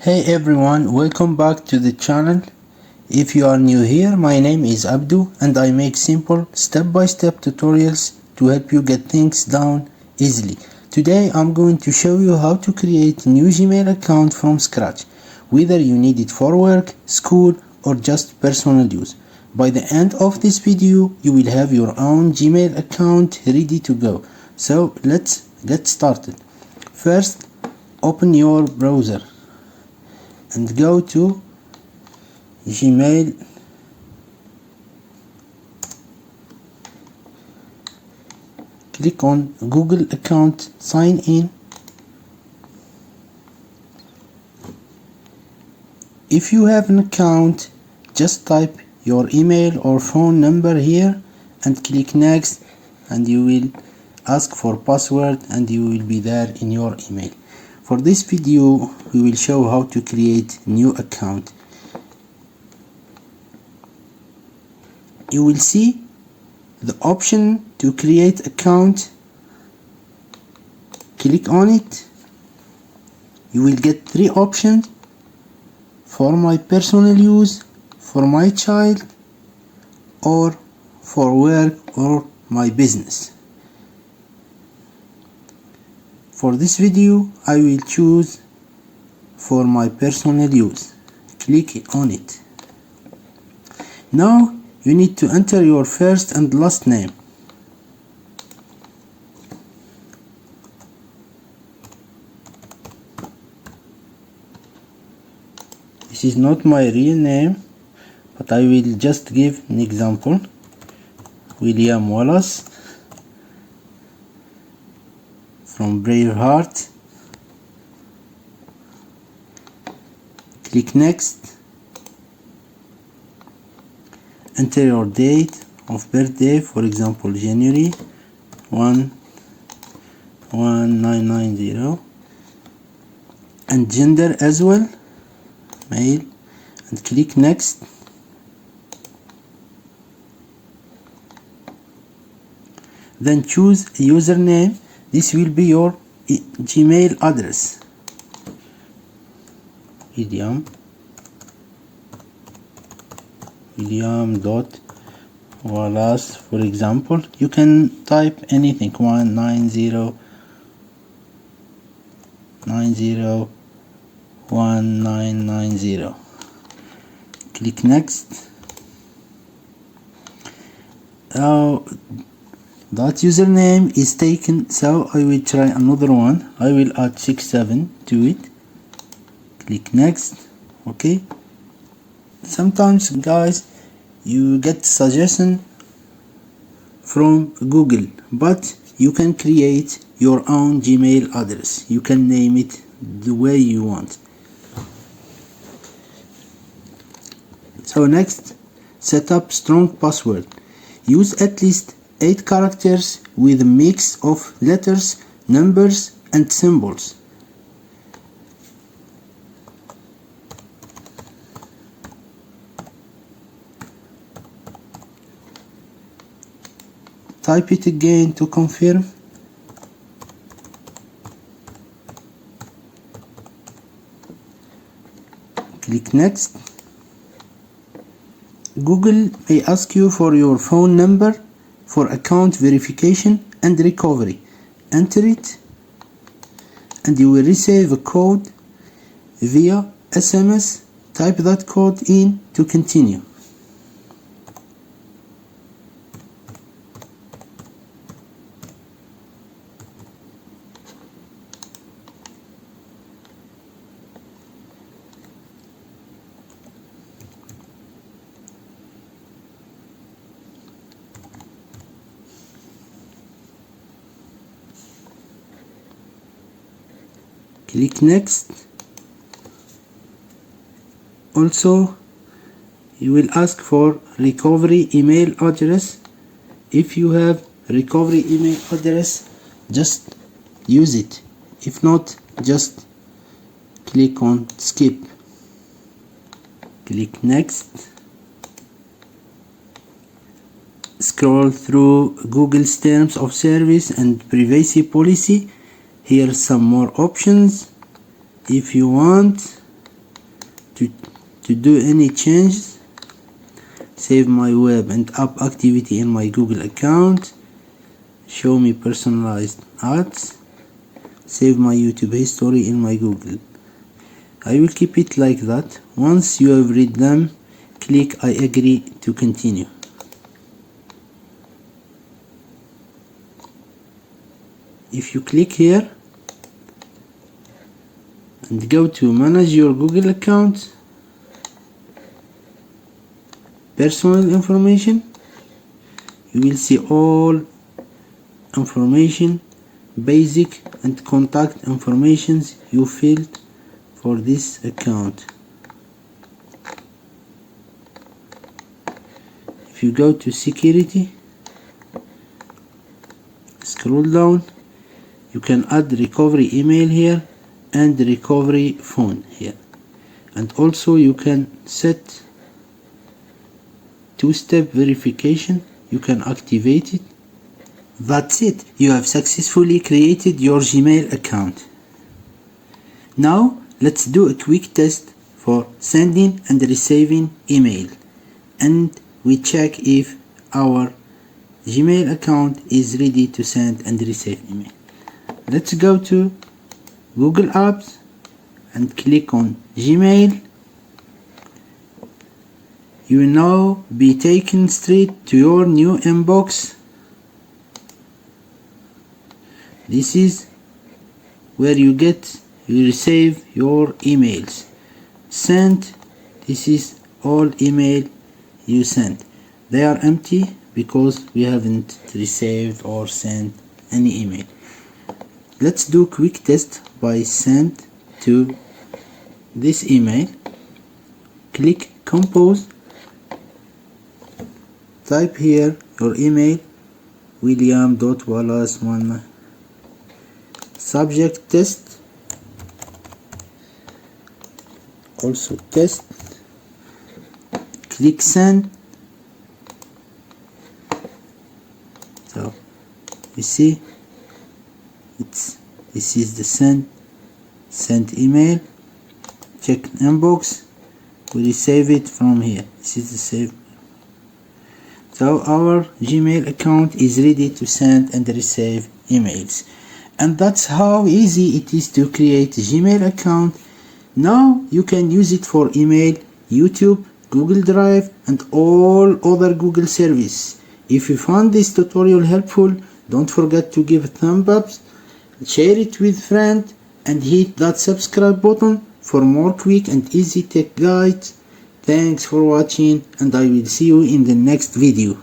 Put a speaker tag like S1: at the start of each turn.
S1: Hey everyone, welcome back to the channel. If you are new here, my name is Abdu and I make simple step-by-step tutorials to help you get things done easily. Today I'm going to show you how to create a new Gmail account from scratch, whether you need it for work, school or just personal use. By the end of this video, you will have your own Gmail account ready to go. So let's get started. First, open your browser and go to Gmail. Click on Google account, sign in. If you have an account, just type your email or phone number here and click next, and you will ask for password and you will be there in your email. For this video, we will show how to create new account. You will see the option to create account. Click on it. You will get three options: for my personal use, for my child, or for work or my business. For this video, I will choose for my personal use. Click on it. Now you need to enter your first and last name. This is not my real name, but I will just give an example. William Wallace from Braveheart. Click next. Enter your date of birthday, for example January 1, 1990, and gender as well, male, and click next. Then choose a username. This will be your Gmail address. William.Wallace, for example. You can type anything, 1901990. Click next. Now that username is taken, so I will try another one. I will add 67 to it. Click next. Okay. Sometimes, guys, you get suggestion from Google, but you can create your own Gmail address. You can name it the way you want. So next, set up strong password. Use at least 8 characters with a mix of letters, numbers and symbols. Type it again to confirm. Click next. Google may ask you for your phone number for account verification and recovery. Enter it and you will receive a code via SMS. Type that code in to continue. Click next. Also, you will ask for recovery email address. If you have recovery email address, just use it. If not, just click on skip. Click next. Scroll through Google's terms of service and privacy policy. Here are some more options if you want. to do any changes. Save my web and app activity in my Google account. Show me personalized ads. Save my YouTube history in my Google. I will keep it like that. Once you have read them, click I agree to continue. If you click here and go to manage your Google account, personal information, you will see all information, basic and contact informations you filled for this account. If you go to security, scroll down, you can add recovery email here and recovery phone here, and also you can set two-step verification. You can activate it. That's it, you have successfully created your Gmail account. Now let's do a quick test for sending and receiving email, and we check if our Gmail account is ready to send and receive email. Let's go to Google Apps and click on Gmail. You will now be taken straight to your new inbox. This is where you receive your emails. Sent, this is all email you sent. They are empty because we haven't received or sent any email. Let's do quick test by send to this email. Click compose. Type here your email, william.wallace1. Subject test, also test. Click send. So you see this is the sent email. Check inbox, we receive it from here. This is the save. So our Gmail account is ready to send and receive emails. And that's how easy it is to create a Gmail account. Now you can use it for email, YouTube, Google Drive, and all other Google services. If you found this tutorial helpful, don't forget to give a thumb up, share it with friends, and hit that subscribe button for more quick and easy tech guides. Thanks for watching, and I will see you in the next video.